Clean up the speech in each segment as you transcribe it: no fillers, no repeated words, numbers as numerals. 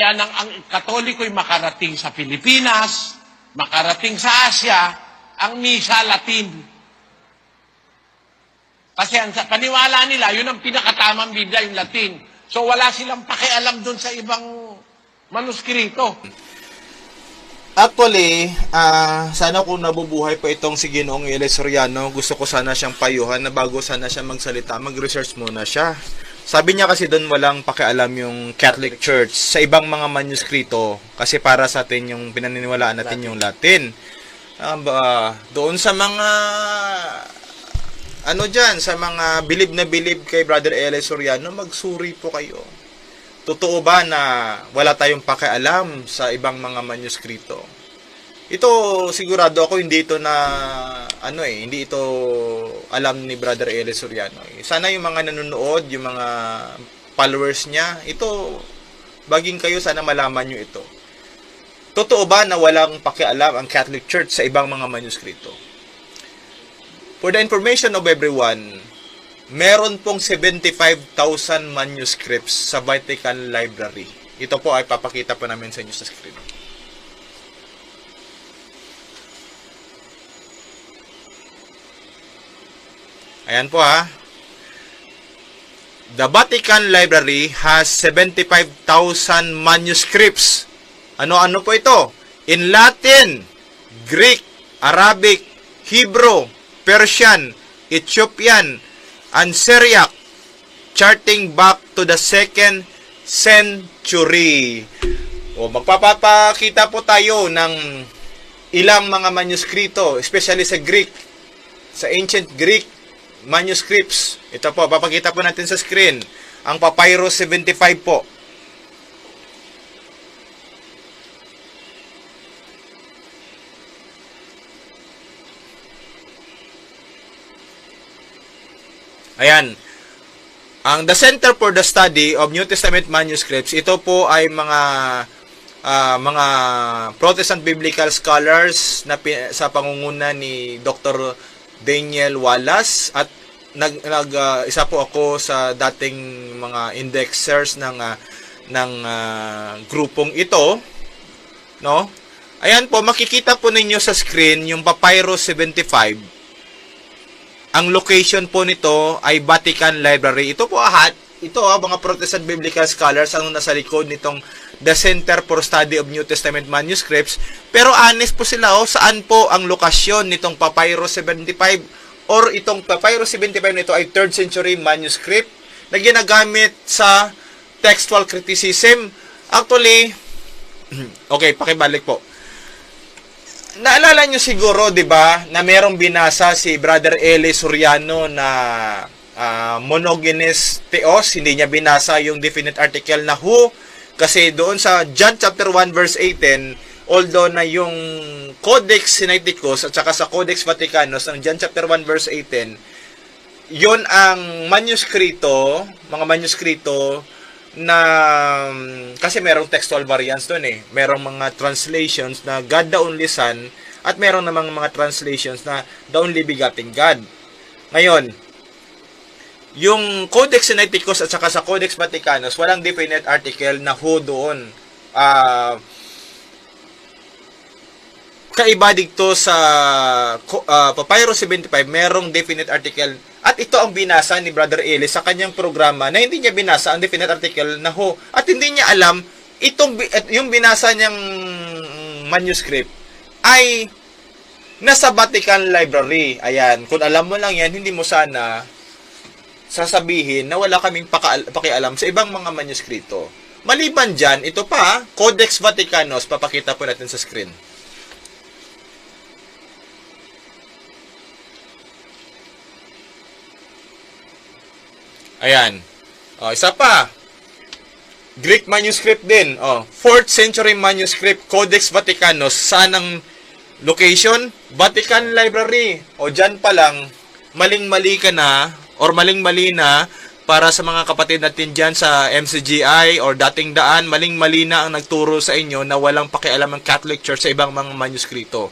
Kaya ang Katoliko'y makarating sa Pilipinas, makarating sa Asia, ang misa Latin. Kasi sa paniwala nila, yun ang pinakatamang Biblia, yung Latin. So wala silang pakialam doon sa ibang manuskrito. Actually, sana kung nabubuhay pa itong si Ginoong Eli Soriano, gusto ko sana siyang payuhan na bago sana siya magsalita, mag-research muna siya. Sabi niya kasi doon walang pakialam yung Catholic Church sa ibang mga manuskrito kasi para sa atin yung pinaniniwalaan natin yung Latin. Doon sa mga sa mga bilib na bilib kay Brother Eli Soriano, magsuri po kayo. Totoo ba na wala tayong pakialam sa ibang mga manuskrito? Ito sigurado ako hindi ito hindi ito alam ni Brother Eli Soriano. Sana yung mga nanonood, yung mga followers niya, ito baging kayo sana malaman niyo ito. Totoo ba na walang pakialam ang Catholic Church sa ibang mga manuskrito? For the information of everyone, meron pong 75,000 manuscripts sa Vatican Library. Ito po ay papakita po namin sa inyo sa screen. Ayan po ha. The Vatican Library has 75,000 manuscripts. Ano-ano po ito? In Latin, Greek, Arabic, Hebrew, Persian, Ethiopian, and Syriac, charting back to the 2nd century. Magpapakita po tayo ng ilang mga manuskrito, especially sa Greek, sa ancient Greek manuscripts. Ito po, papakita po natin sa screen. Ang Papyrus 75 po. Ayan. Ang The Center for the Study of New Testament Manuscripts, ito po ay mga Protestant Biblical Scholars na sa pangunguna ni Dr. Daniel Wallace at isa po ako sa dating mga indexers ng grupong ito, no? Ayan po, makikita po ninyo sa screen yung Papyrus 75. Ang location po nito ay Vatican Library. Ito po mga Protestant Biblical Scholars ang nasa likod nitong The Center for Study of New Testament Manuscripts. Pero honest po sila, saan po ang lokasyon nitong Papyrus 75 or itong Papyrus 75 nito ay 3rd century manuscript na ginagamit sa textual criticism. Actually, okay, pakibalik po. Naalala nyo siguro, di ba, na merong binasa si Brother Eli Soriano na monogenes theos, hindi niya binasa yung definite article na who, kasi doon sa John chapter 1 verse 18, although na yung Codex Sinaiticus at saka sa Codex Vaticanus ng John chapter 1 verse 18, yon ang manuskrito, mga manuskrito na kasi merong textual variants doon merong mga translations na God the only Son at merong namang mga translations na the only begotten God. Ngayon, yung Codex Sinaiticus at saka sa Codex Vaticanus, walang definite article na who doon. Kaiba dito sa Papyrus 75, merong definite article. At ito ang binasa ni Brother Eli sa kanyang programa na hindi niya binasa ang definite article na who. At hindi niya alam, yung binasa niyang manuscript ay nasa Vatican Library. Ayan, kung alam mo lang yan, hindi mo sana sasabihin na wala kaming pakialam sa ibang mga manuskrito. Maliban dyan, ito pa, Codex Vaticanus, papakita po natin sa screen. Ayan. Isa pa. Greek manuscript din. 4th century manuscript, Codex Vaticanus. Saan ang location? Vatican Library. Dyan pa lang, maling-mali ka na, or maling-mali na, para sa mga kapatid natin dyan sa MCGI or dating daan, maling-mali na ang nagturo sa inyo na walang pakialam ang Catholic Church sa ibang mga manuskrito.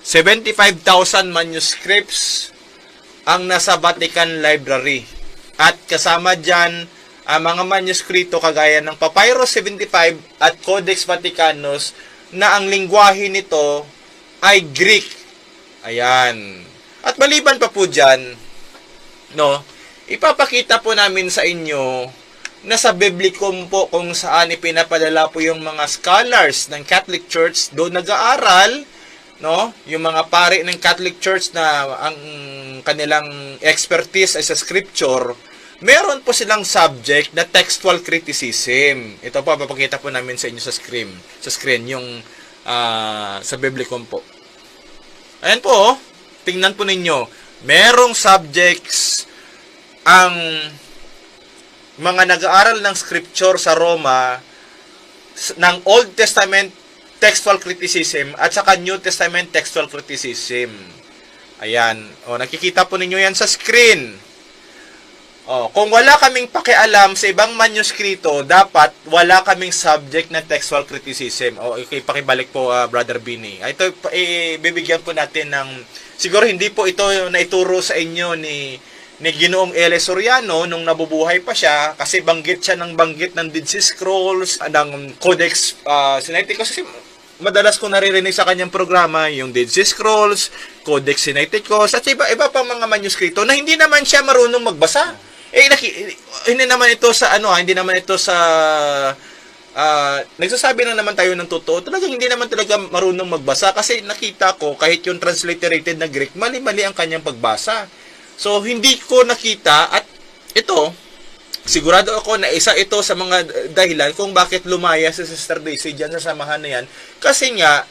75,000 manuscripts ang nasa Vatican Library. At kasama dyan ang mga manuskrito kagaya ng Papyrus 75 at Codex Vaticanus na ang lingwahe nito ay Greek. Ayan. At maliban pa po dyan, no, ipapakita po namin sa inyo na sa Biblicum po kung saan ipinapadala po yung mga scholars ng Catholic Church doon nag-aaral, no? Yung mga pari ng Catholic Church na ang kanilang expertise ay sa scripture, meron po silang subject na textual criticism. Ito po, papakita po namin sa inyo sa screen yung sa Biblicum po. Ayan po, oh. Tingnan po ninyo. Merong subjects ang mga nag-aaral ng scripture sa Roma ng Old Testament textual criticism at saka New Testament textual criticism. Ayan. O, nakikita po ninyo yan sa screen. O, kung wala kaming pakialam sa ibang manuskrito, dapat wala kaming subject na textual criticism. O, pakibalik po, Brother Bini. Ito, bibigyan po natin ng, siguro hindi po ito na ituro sa inyo ni Ginoong L. Soriano nung nabubuhay pa siya kasi banggit siya ng Dead Sea Scrolls, ng Codex Sinaiticus. Kasi madalas ko naririnig sa kanyang programa yung Dead Sea Scrolls, Codex Sinaiticus, at iba pang mga manuskrito na hindi naman siya marunong magbasa. Hindi naman ito sa nagsasabi na naman tayo ng totoo. Talagang hindi naman talaga marunong magbasa kasi nakita ko kahit yung transliterated na Greek, mali-mali ang kanyang pagbasa. So, hindi ko nakita at ito, sigurado ako na isa ito sa mga dahilan kung bakit lumaya si Sister Daisy dyan sa samahan na yan. Kasi nga,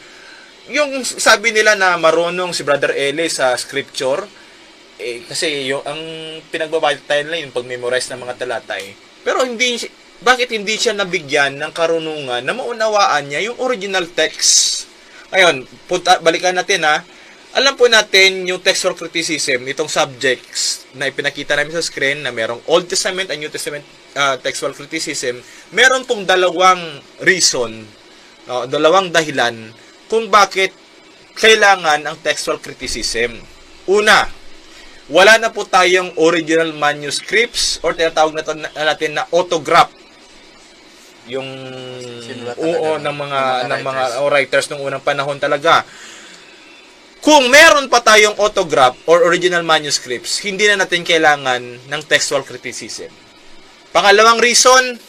yung sabi nila na marunong si Brother Eli sa scripture, kasi ang pinagbabayad nila yung pag-memorize ng mga talata Pero bakit hindi siya nabigyan ng karunungan na maunawaan niya yung original text? Ngayon, balikan natin Alam po natin yung textual criticism, itong subjects na ipinakita namin sa screen na merong Old Testament and New Testament textual criticism, meron pong dalawang reason, dalawang dahilan kung bakit kailangan ang textual criticism. Una, wala na po tayong original manuscripts or tinatawag natin na autograph. Yung ng mga writers ng unang panahon talaga. Kung meron pa tayong autograph or original manuscripts, hindi na natin kailangan ng textual criticism. Pangalawang reason,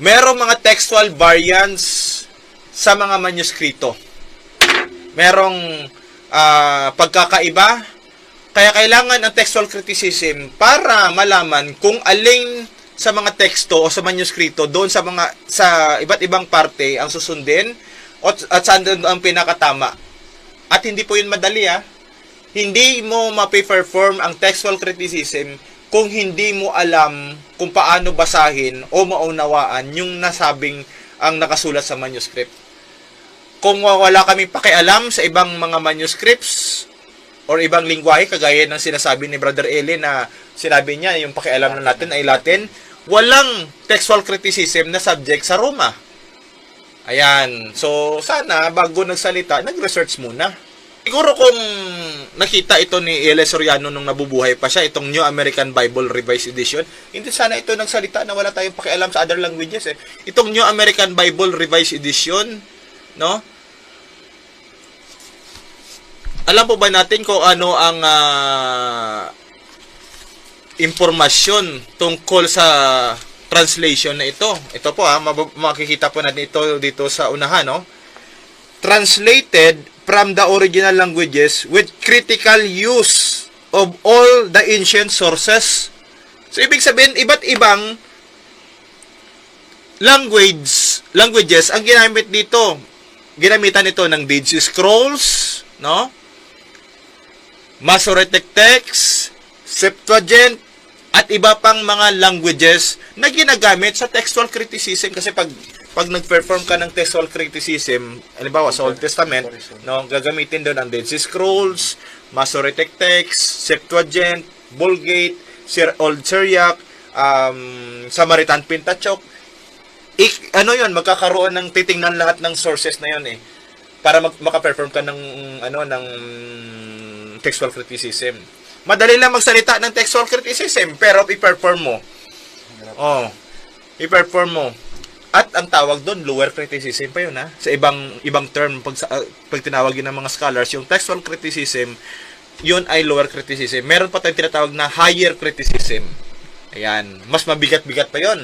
merong mga textual variants sa mga manuskrito. Merong pagkakaiba, kaya kailangan ng textual criticism para malaman kung alin sa mga teksto o sa manuskrito doon sa iba't ibang parte ang susundin at saan doon ang pinakatama. At hindi po yun madali Hindi mo mape-perform ang textual criticism kung hindi mo alam kung paano basahin o maunawaan yung nasabing ang nakasulat sa manuscript. Kung wala kaming pakialam sa ibang mga manuscripts or ibang lingwahe, kagaya ng sinasabi ni Brother Eli na sinabi niya yung pakialam na natin ay Latin, walang textual criticism na subject sa Roma. Ayan. So, sana, bago nagsalita, nag-research muna. Siguro kung nakita ito ni L. Soriano nung nabubuhay pa siya, itong New American Bible Revised Edition, hindi sana ito nagsalita na wala tayong pakialam sa other languages Itong New American Bible Revised Edition, no? Alam po ba natin kung ano ang impormasyon tungkol sa translation na ito? Ito po makikita po natin ito dito sa unahan, no? Translated from the original languages with critical use of all the ancient sources. So, ibig sabihin, iba't ibang languages ang ginamit dito. Ginamitan ito ng Dead Sea Scrolls, no? Masoretic text, Septuagint, at iba pang mga languages na ginagamit sa textual criticism kasi pag nag-perform ka ng textual criticism, halimbawa sa Old Testament, no, gagamitin doon ang Dead Sea Scrolls, Masoretic text, Septuagint, Vulgate, Old Syriac, Samaritan Pentateuch. Magkakaroon ng titingnan lahat ng sources na 'yon para maka-perform ka ng textual criticism. Madali lang magsalita ng textual criticism, pero i-perform mo Oh, i-perform mo. At ang tawag doon, lower criticism pa yun, ha? Sa ibang term, pag tinawag yun ng mga scholars, yung textual criticism, yun ay lower criticism. Meron pa tayong tinatawag na higher criticism. Ayan. Mas mabigat-bigat pa yun.